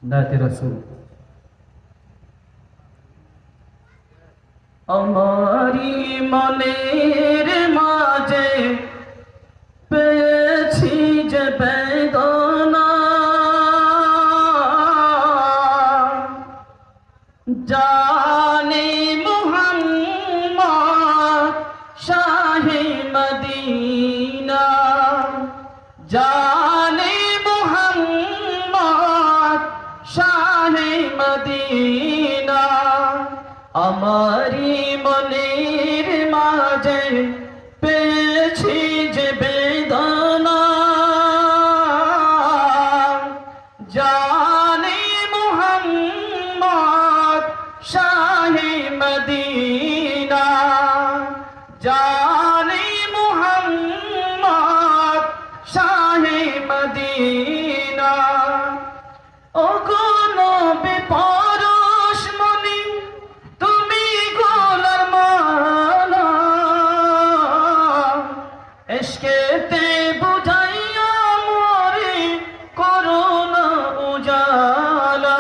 নাতে রাসূল। আমারি মনের মাঝে পেয়েছি যে বেদনা, জানি মুহাম্মদ শাহে মদিনা, জানি মুহাম্মদ শাহে মদিনা। আমারি মনের মাঝে পেয়েছি যে বেদনা, জানি মুহাম্মদ শাহে মদিনা, জানি মুহাম্মদ শাহে মদিনা। ও গো নবী পরশমণি তুমি গোলার মালা, ইশকেতে বুঝাইয়া মোরে করুণা উজালা,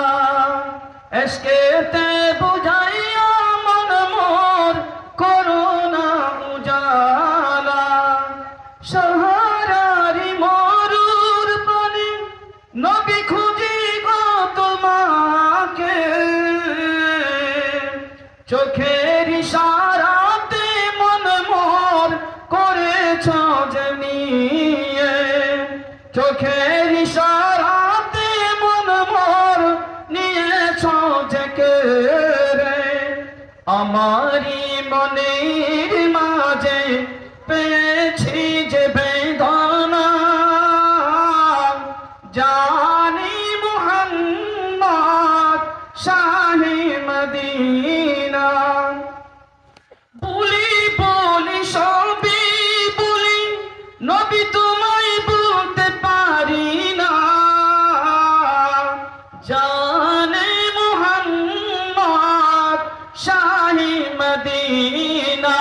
ইশকেতে বুঝাইয়া মন মোর করুণা উজালা। সাহারারি মরুর পানে নবী খুঁজি গো তোমাকে, চোখের ইশারাতে মন মোর করেছ যে নিয়ে, চোখের ইশারাতে মন মোর নিয়েছ যে কেড়ে। আমারি মনের মাঝে পেয়েছি যে বেদনা, জানি মুহাম্মদ শাহে মদিনা। বলি বলি সবই বলি নবী তোমায় বলতে পারি না, জানে মুহাম্মদ শাহে মদিনা,